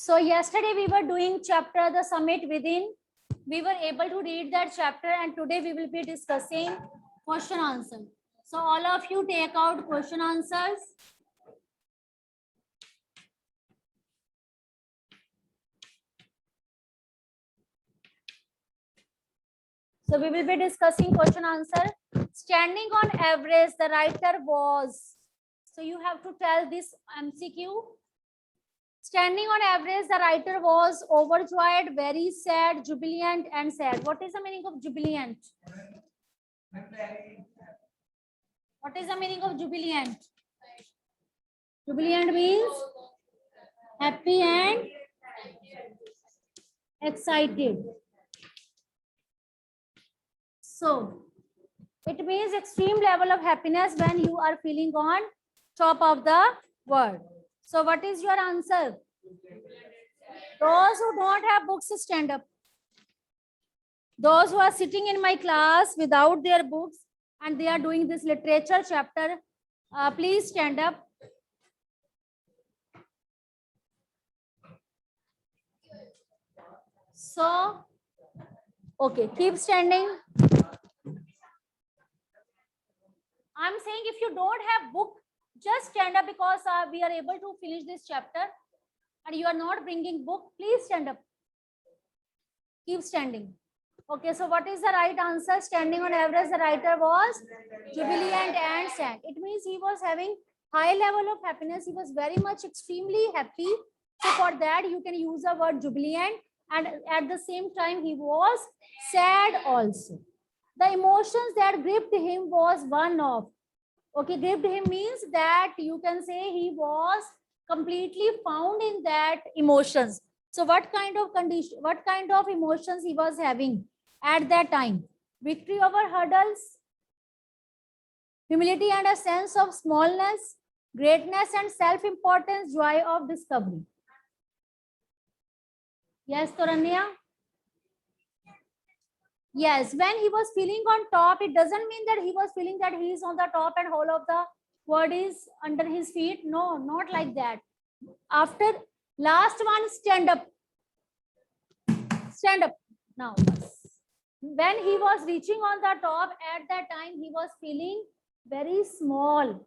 So yesterday we were doing chapter The Summit Within. We were able to read that chapter, and today we will be discussing question answer. So all of you take out question answers. So we will be discussing question answer. Standing on average, the writer was. So you have to tell this MCQ. Standing on average, the writer was overjoyed, very sad, jubilant, and sad. What is the meaning of jubilant? What is the meaning of jubilant? Jubilant means happy and excited. So it means extreme level of happiness when you are feeling on top of the world. So what is your answer? Those who don't have books, stand up. Those who are sitting in my class without their books and they are doing this literature chapter, please stand up. So, okay, keep standing. I'm saying if you don't have book, just stand up because we are able to finish this chapter and you are not bringing book, please stand up. Keep standing. Okay, so what is the right answer? Standing on average, the writer was jubilant and sad. It means he was having high level of happiness. He was very much extremely happy. So for that, you can use the word jubilant, and at the same time, he was sad also. The emotions that gripped him was one of. Okay, gripped him means that you can say he was completely found in that emotions. So what kind of condition, what kind of emotions he was having at that time? Victory over hurdles, humility and a sense of smallness, greatness and self-importance, joy of discovery. Yes, Toranya? Yes, when he was feeling on top, it doesn't mean that he was feeling that he is on the top and whole of the world is under his feet. No, not like that. After last one, stand up. Stand up now. When he was reaching on the top, at that time, he was feeling very small.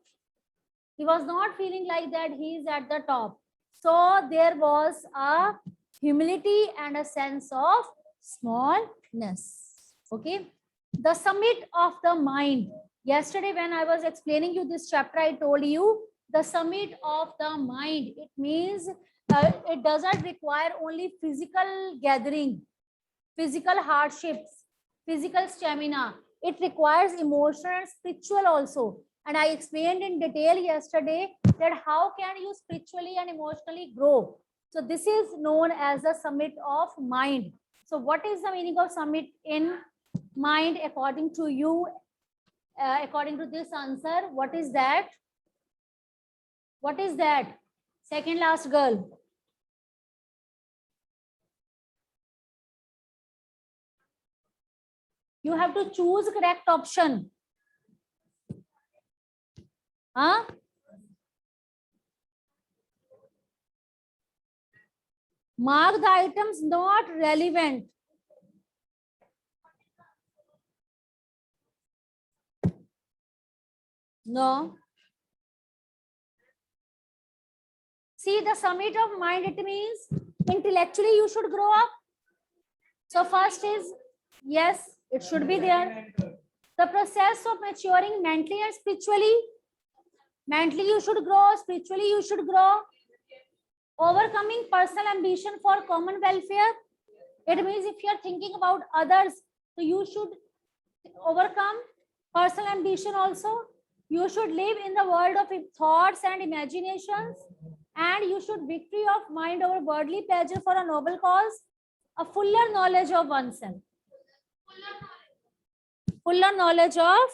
He was not feeling like that he is at the top. So there was a humility and a sense of smallness. Okay. The summit of the mind. Yesterday, when I was explaining you this chapter, I told you the summit of the mind. It means it doesn't require only physical gathering, physical hardships, physical stamina. It requires emotional and spiritual also. And I explained in detail yesterday that how can you spiritually and emotionally grow. So this is known as the summit of mind. So what is the meaning of summit in mind according to you? According to this answer, what is that? What is that? Second last girl. You have to choose correct option. Huh? Mark the items not relevant. No. See, the summit of mind, it means intellectually you should grow up. So first is, yes, it should be there. The process of maturing mentally and spiritually. Mentally you should grow, spiritually you should grow. Overcoming personal ambition for common welfare. It means if you are thinking about others, so you should overcome personal ambition also. You should live in the world of thoughts and imaginations, and you should victory of mind over worldly pleasure for a noble cause. A fuller knowledge of oneself. Fuller knowledge of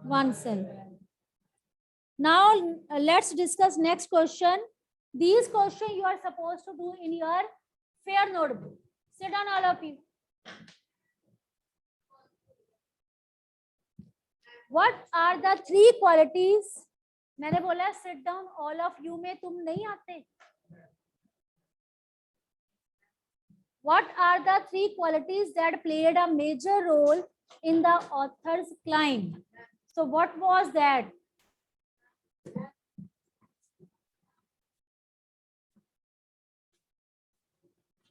oneself. Now let's discuss next question. These questions you are supposed to do in your fair notebook. Sit down, all of you. What are the three qualities? मैंने बोला sit down, all of you में तुम नहीं आते. What are the three qualities that played a major role in the author's climb? So what was that?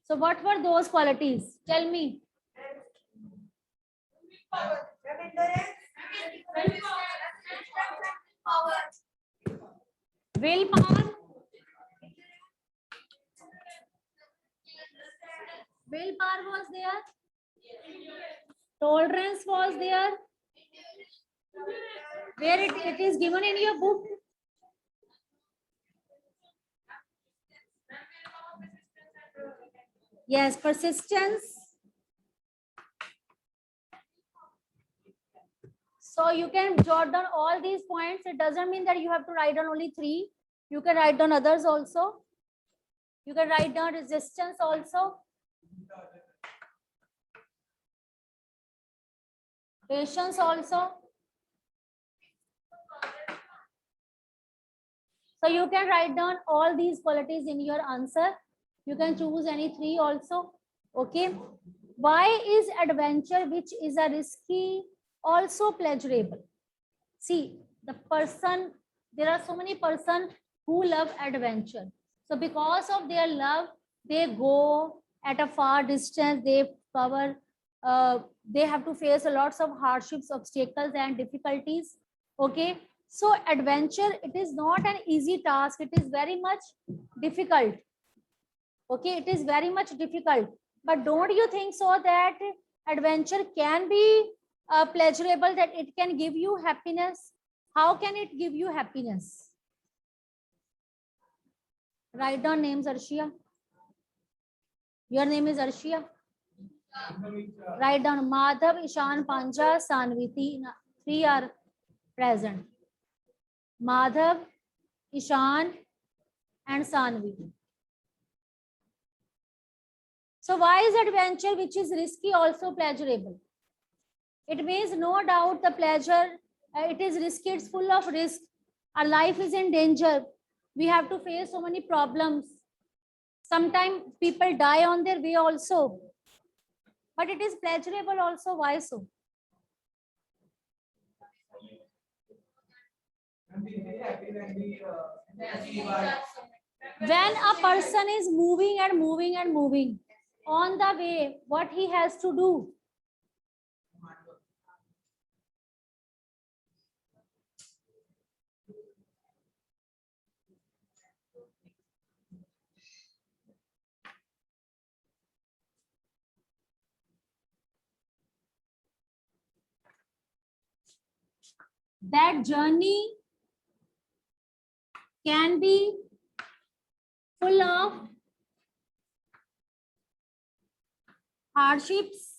So what were those qualities? Tell me. Willpower. Willpower was there. Tolerance was there. Where it is given in your book. Yes, persistence. So you can jot down all these points. It doesn't mean that you have to write down only 3. You can write down others also. You can write down resistance also. Patience also. So you can write down all these qualities in your answer. You can choose any 3 also. Okay. Why is adventure, which is a risky, also pleasurable? See, the person, there are so many persons who love adventure. So because of their love, they go at a far distance, they cover, they have to face a lots of hardships, obstacles and difficulties. Okay. So adventure, it is not an easy task. It is very much difficult. Okay. It is very much difficult. But don't you think so that adventure can be pleasurable, that it can give you happiness? How can it give you happiness? Write down names, Arshia. Your name is Arshia. Write down Madhav, Ishan, Panja, Sanviti. 3 are present. Madhav, Ishan, and Sanviti. So why is adventure, which is risky, also pleasurable? It means no doubt the pleasure, it is risky, it's full of risk. Our life is in danger. We have to face so many problems. Sometimes people die on their way also. But it is pleasurable also. Why so? When a person is moving and moving and moving on the way, what he has to do? That journey can be full of hardships,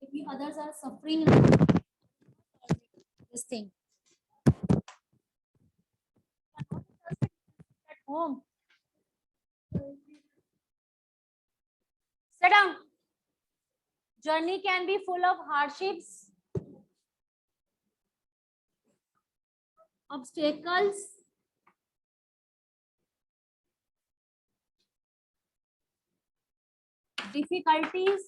if the others are suffering this thing. At home. Sit down. Journey can be full of hardships, obstacles, difficulties,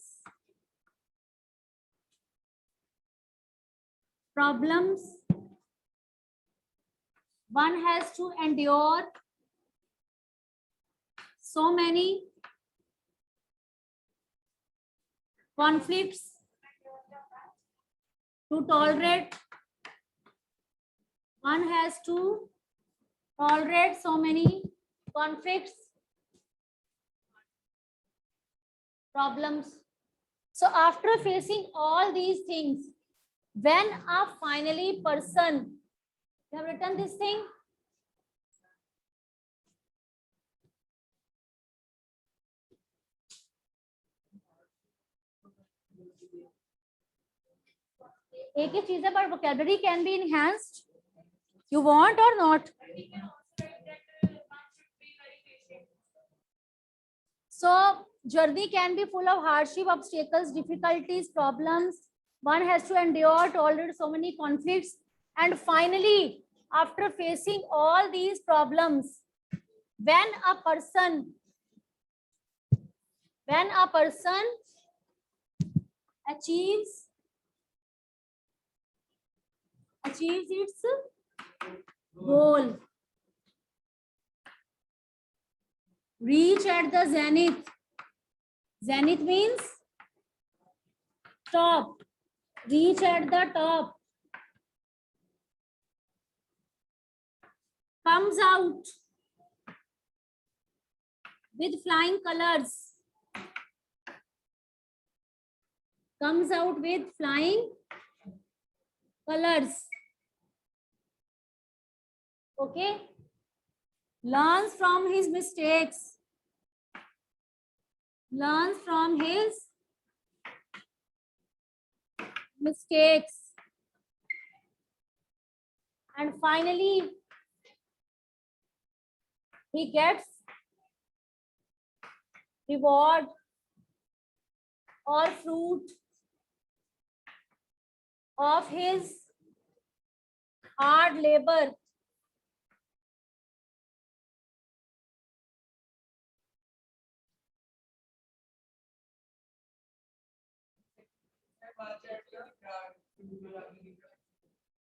problems. One has to endure so many conflicts to tolerate. One has to tolerate so many conflicts, problems. So after facing all these things, when a finally person, you have written this thing, एक ही चीज है, but vocabulary can be enhanced. You want or not? So journey can be full of hardship, obstacles, difficulties, problems. One has to endure, tolerate so many conflicts, and finally, after facing all these problems, when a person achieves its goal, reach at the zenith. Zenith means top. Reach at the top. Comes out with flying colors. Comes out with flying colors. Okay. Learns from his mistakes. Learns from his mistakes. And finally, he gets reward or fruit of his hard labor.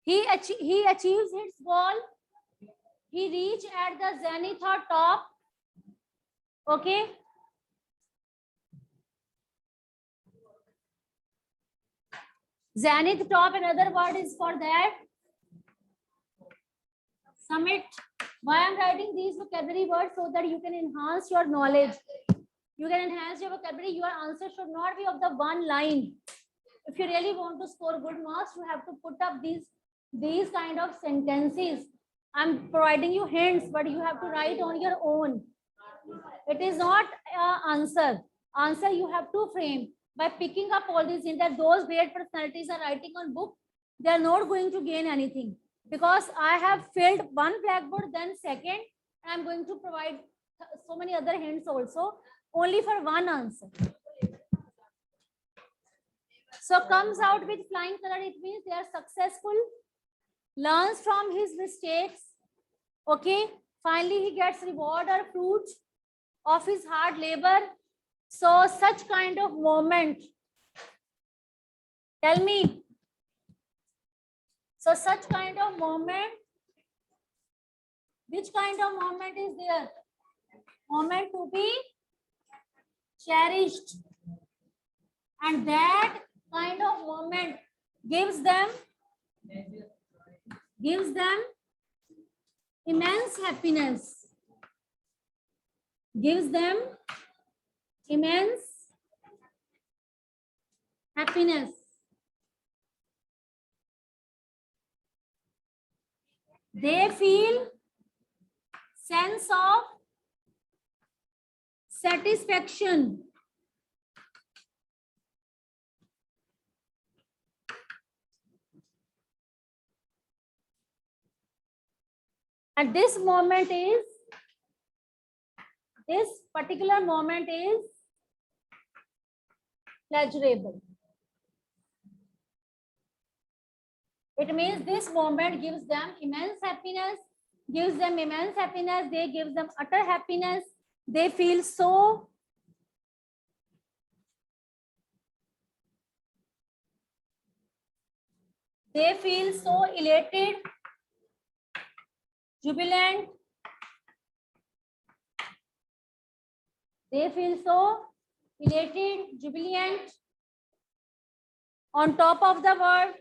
He achieves his goal. He reach at the zenith or top. Okay. Zenith, top, another word is for that. Summit. Why I'm writing these vocabulary words? So that you can enhance your knowledge. You can enhance your vocabulary. Your answer should not be of the one line. If you really want to score good marks, you have to put up these kind of sentences. I'm providing you hints, but you have to write on your own. It is not an answer. Answer you have to frame by picking up all these hints. That those great personalities are writing on book, they are not going to gain anything, because I have filled one blackboard, then second, and I'm going to provide so many other hints also, only for one answer. So comes out with flying color, it means they are successful. Learns from his mistakes. Okay. Finally, he gets reward or fruit of his hard labor. So such kind of moment. Tell me. So such kind of moment. Which kind of moment is there? Moment to be cherished. And that kind of moment gives them immense happiness. Gives them immense happiness. They feel sense of satisfaction. And this particular moment is pleasurable. It means this moment gives them immense happiness, They give them utter happiness. They feel so elated, jubilant. They feel so elated, jubilant, on top of the world,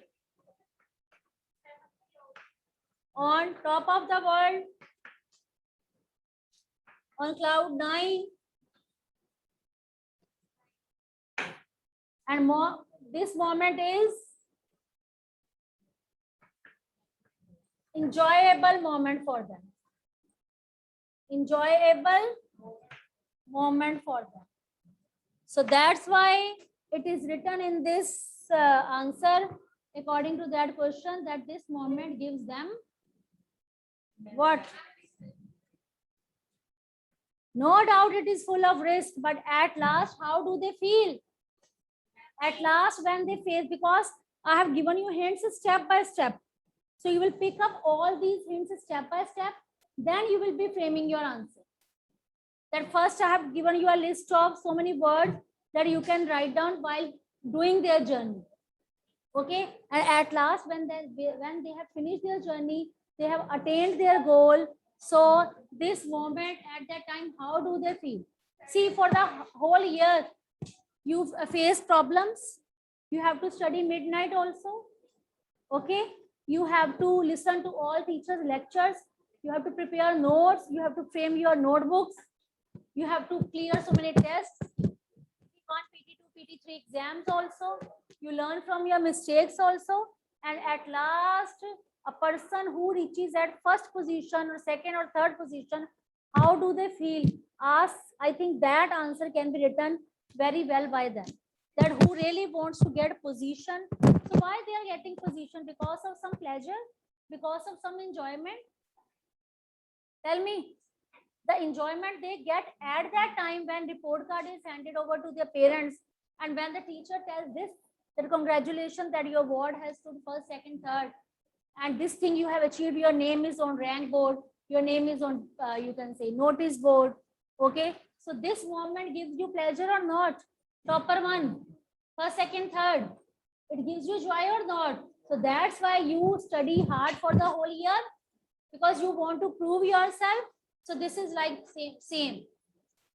on cloud 9, and this moment is enjoyable moment for them. So that's why it is written in this answer according to that question that this moment gives them what? No doubt it is full of risk, but at last, how do they feel? At last, when they face, because I have given you hints step by step. So you will pick up all these hints step by step, then you will be framing your answer. That first I have given you a list of so many words that you can write down while doing their journey. Okay, and at last when they have finished their journey, they have attained their goal. So this moment at that time, how do they feel? See, for the whole year, you face problems. You have to study midnight also. Okay, you have to listen to all teachers' lectures. You have to prepare notes. You have to frame your notebooks. You have to clear so many tests. PT1, PT2, PT3 exams also. You learn from your mistakes also. And at last, a person who reaches at first position or second or third position, how do they feel? Ask. I think that answer can be written very well by them. That who really wants to get position. So why they are getting position? Because of some pleasure? Because of some enjoyment? Tell me. The enjoyment they get at that time when report card is handed over to their parents, and when the teacher tells this, that congratulations that your ward has stood first, second, third, and this thing you have achieved, your name is on rank board, your name is on you can say notice board. Okay, so this moment gives you pleasure or not? Topper one, first, second, third, it gives you joy or not? So that's why you study hard for the whole year, because you want to prove yourself. So this is like same.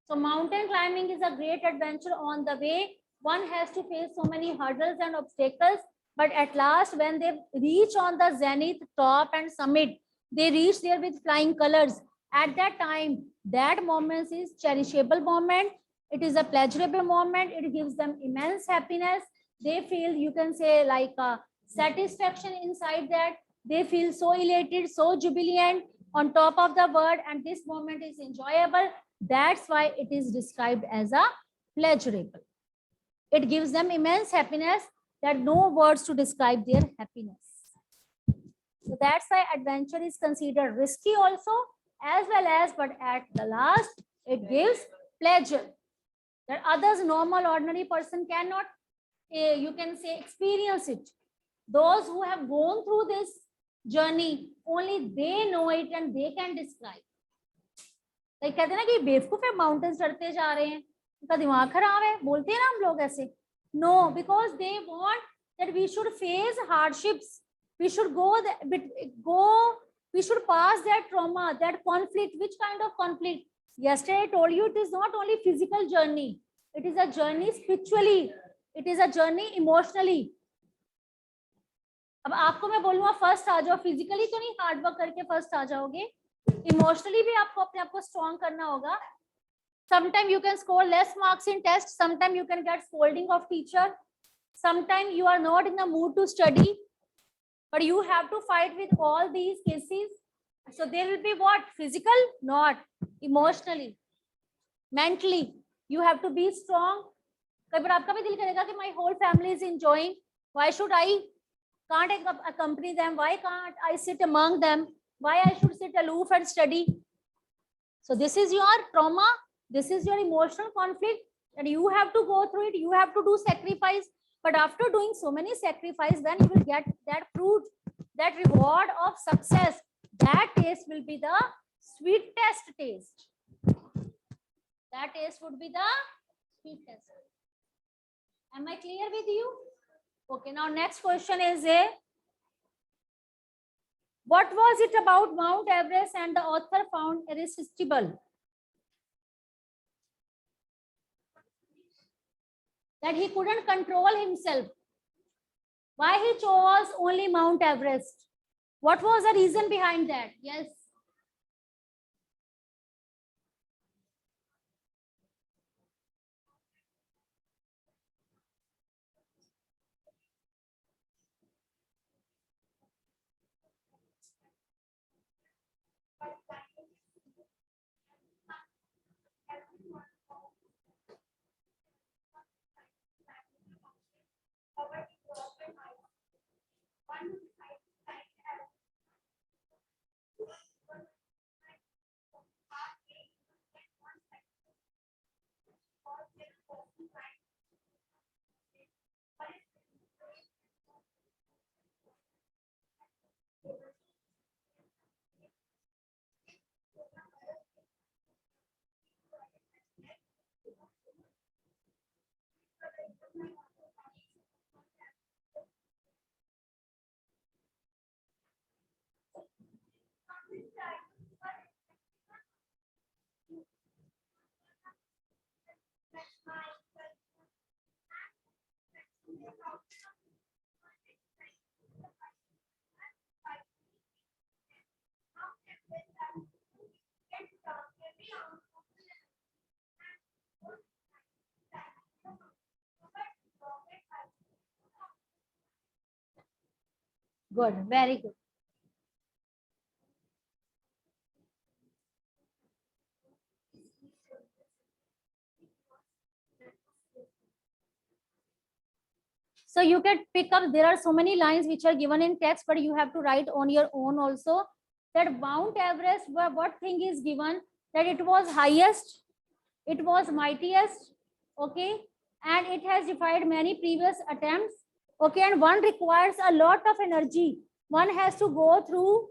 So mountain climbing is a great adventure. On the way, one has to face so many hurdles and obstacles, but at last when they reach on the zenith, top and summit, they reach there with flying colors. At that time, that moment is cherishable moment. It is a pleasurable moment. It gives them immense happiness. They feel, you can say, like a satisfaction inside that. They feel so elated, so jubilant on top of the world, and this moment is enjoyable. That's why it is described as a pleasurable. It gives them immense happiness that no words to describe their happiness. So that's why adventure is considered risky also, as well as, but at the last, it gives pleasure that others, normal, ordinary person cannot, you can say, experience it. Those who have gone through this journey, only they know it and they can describe. Like कहते हैं ना कि बेवकूफ है, mountains चढ़ते जा रहे हैं, उनका दिमाग खराब है, बोलते हैं ना हम लोग ऐसे. No, because they want that we should face hardships, we should we should pass that trauma, that conflict. Which kind of conflict? Yesterday I told you, it is not only physical journey, it is a journey spiritually, it is a journey emotionally. अब आपको मैं बोलूंगा first आ जाओ, physically तो नहीं, hard work करके first आ जाओगे, emotionally भी आपको अपने आप को स्ट्रॉन्ग करना होगा. Sometimes you can score less marks in test, sometimes you can get scolding of teacher, sometimes you are not in the mood to study, but you have to fight with all these cases. So there will be what? Physical? Not. Emotionally, mentally, you have to be strong. कई बार आपका भी दिल करेगा कि my whole family is enjoying, why should I can't accompany them? Why can't I sit among them? Why I should sit aloof and study? So this is your trauma. This is your emotional conflict, and you have to go through it. You have to do sacrifice. But after doing so many sacrifices, then you will get that fruit, that reward of success. That taste will be the sweetest taste. That taste would be the sweetest. Am I clear with you? Okay, now next question is what was it about Mount Everest and the author found irresistible? That he couldn't control himself. Why he chose only Mount Everest? What was the reason behind that? Yes. Good, very good. So you can pick up, there are so many lines which are given in text, but you have to write on your own also. That Mount Everest, what thing is given? That it was highest, it was mightiest, okay, and it has defied many previous attempts, okay, and one requires a lot of energy. One has to go through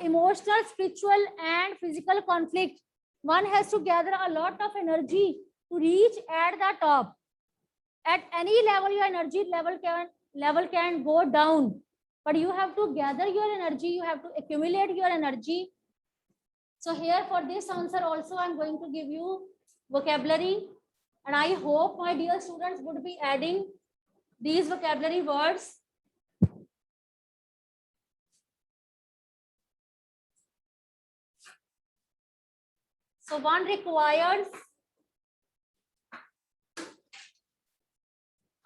emotional, spiritual, and physical conflict. One has to gather a lot of energy to reach at the top. At any level, your energy level can go down, but you have to gather your energy, you have to accumulate your energy. So here for this answer also I'm going to give you vocabulary, and I hope my dear students would be adding these vocabulary words. So one requires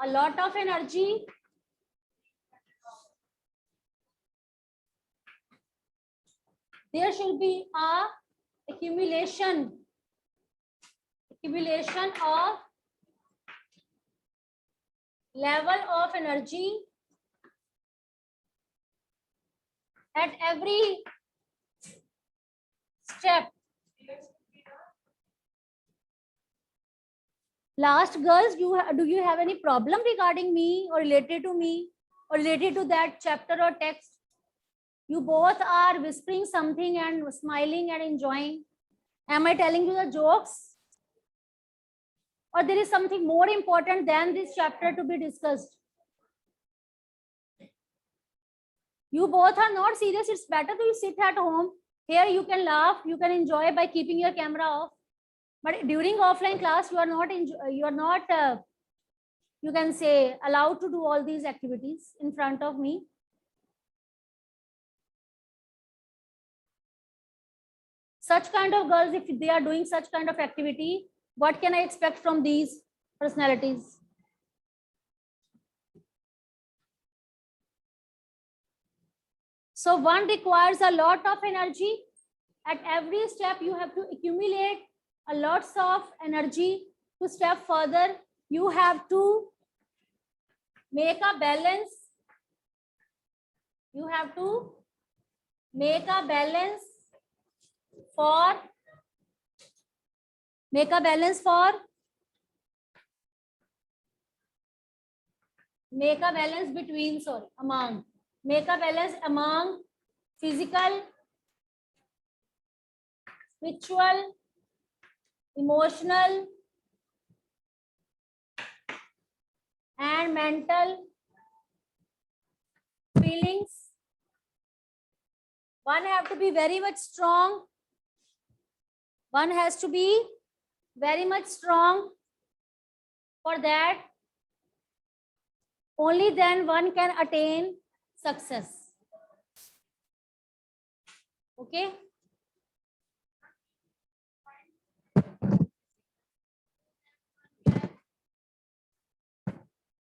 a lot of energy, there should be a accumulation of level of energy at every step. Last, girls, do you have any problem regarding me or related to me or related to that chapter or text? You both are whispering something and smiling and enjoying. Am I telling you the jokes? Or there is something more important than this chapter to be discussed? You both are not serious. It's better to sit at home. Here you can laugh, you can enjoy by keeping your camera off. But during offline class, you are not, you can say, allowed to do all these activities in front of me. Such kind of girls, if they are doing such kind of activity, what can I expect from these personalities? So one requires a lot of energy. At every step, you have to accumulate a lots of energy to step further. You have to make a balance. You have to make a balance for among physical, spiritual, emotional, and mental feelings. One have to be very much strong. One has to be very much strong. For that, only then one can attain success. Okay.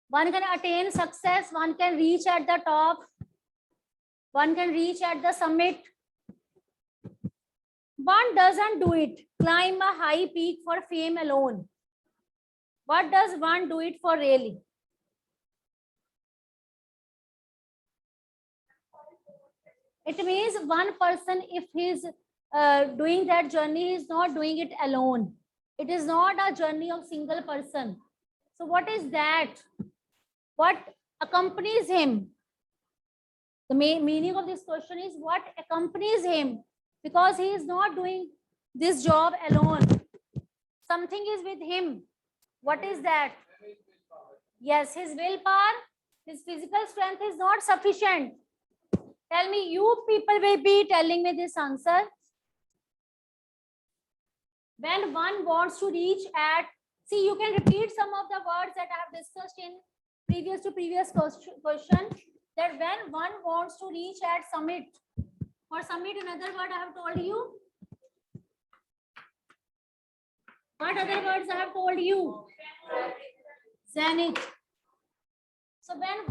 One can attain success, one can reach at the top, one can reach at the summit. One doesn't do it, climb a high peak for fame alone. What does one do it for really? It means one person, if he's doing that journey, he is not doing it alone. It is not a journey of single person. So what is that? What accompanies him? The main meaning of this question is what accompanies him, because he is not doing this job alone. Something is with him. What is that? Yes, his willpower, his physical strength is not sufficient. Tell me, you people will be telling me this answer. When one wants to reach at, see, you can repeat some of the words that I have discussed in previous question, that when one wants to reach at summit, for summit, another word I have told you. What other words I have told you? Zenith. So when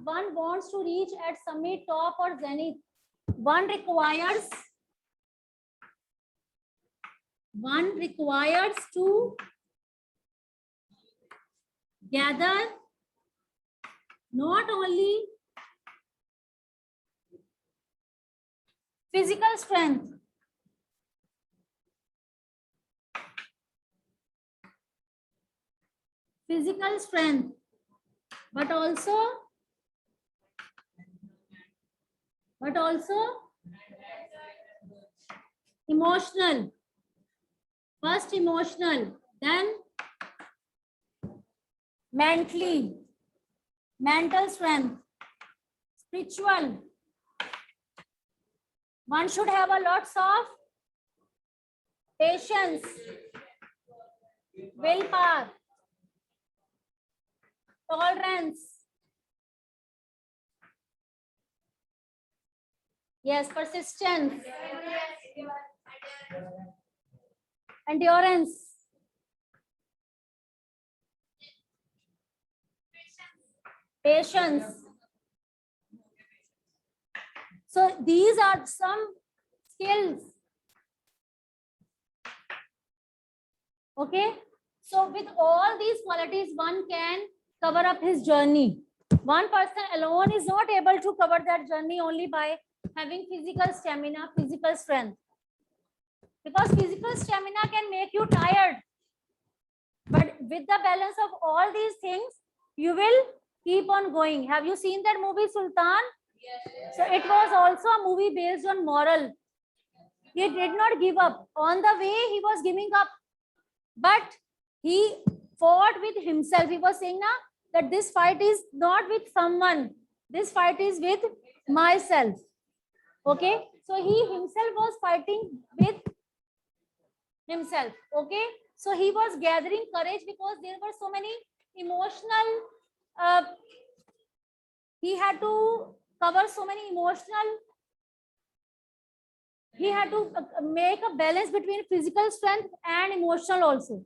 one wants to reach at summit, top or zenith, one requires to gather not only physical strength, but also emotional. First emotional, then mental strength, spiritual. One should have a lots of patience, willpower, tolerance. Yes, persistence, endurance, patience. So these are some skills. Okay. So with all these qualities, one can cover up his journey. One person alone is not able to cover that journey only by having physical stamina, physical strength. Because physical stamina can make you tired. But with the balance of all these things, you will keep on going. Have you seen that movie Sultan? Yes. So it was also a movie based on moral. He did not give up. On the way, he was giving up. But he fought with himself. He was saying now that this fight is not with someone. This fight is with myself. Okay. So he himself was fighting with himself. Okay. So he was gathering courage because there were so many emotional, he had to cover so many emotional, he had to make a balance between physical strength and emotional also.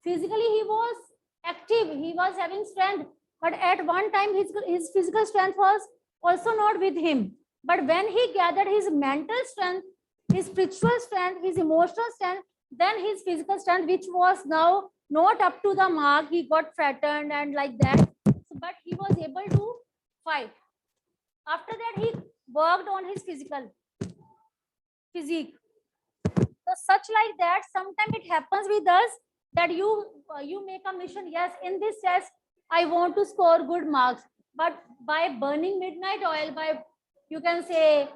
Physically, he was active, he was having strength, but at one time his physical strength was also not with him. But when he gathered his mental strength, his spiritual strength, his emotional strength, then his physical strength, which was now not up to the mark, he got flattened and like that. But he was able to fight. After that, he worked on his physique. So such like that, sometimes it happens with us that you make a mission. Yes, in this test, I want to score good marks. But by burning midnight oil, by you can say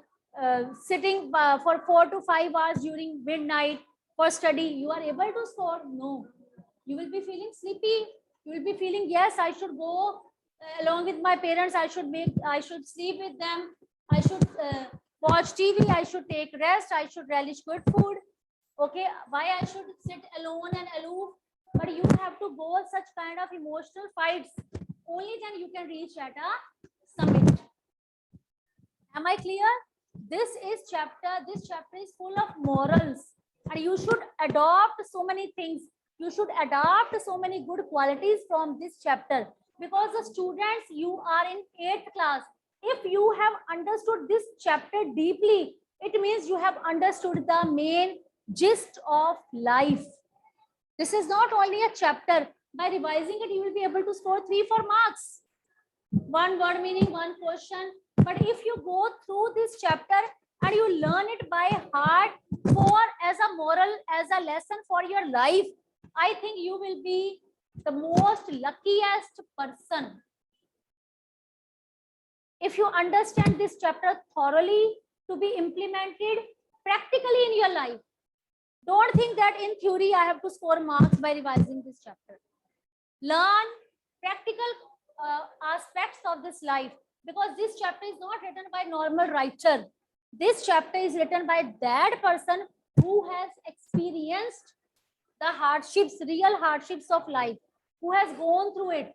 sitting for 4 to 5 hours during midnight for study, you are able to score? No. You will be feeling sleepy. You will be feeling, yes, I should go along with my parents. I should sleep with them. I should watch TV. I should take rest. I should relish good food. Okay, why I should sit alone and aloof? But you have to go such kind of emotional fights. Only then you can reach at a summit. Am I clear? This chapter is full of morals, and you should adopt so many things. You should adopt so many good qualities from this chapter, because the students, you are in 8th class. If you have understood this chapter deeply, it means you have understood the main gist of life. This is not only a chapter. By revising it, you will be able to score 3-4 marks. One word meaning, one question, But if you go through this chapter and you learn it by heart for as a moral, as a lesson for your life, I think you will be the most luckiest person. If you understand this chapter thoroughly to be implemented practically in your life, don't think that in theory I have to score marks by revising this chapter. Learn practical aspects of this life, because this chapter is not written by normal writer. This chapter is written by that person who has experienced the hardships, real hardships of life, who has gone through it.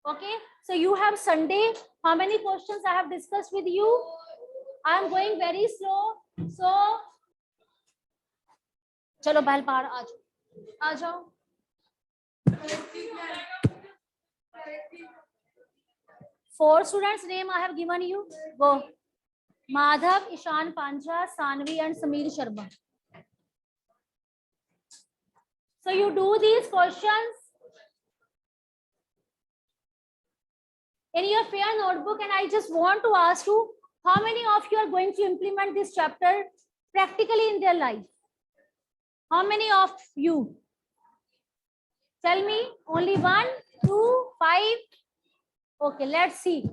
Okay, so you have Sunday. How many questions I have discussed with you? I am going very slow. So, chalo bahal paar aa jao. Four students' name I have given you. Go. Madhav, Ishan Panja, Sanvi, and Sameer Sharma. So you do these questions in your fair notebook, and I just want to ask you, how many of you are going to implement this chapter practically in their life? How many of you? Tell me. Only 1, 2, 5. Okay, let's see.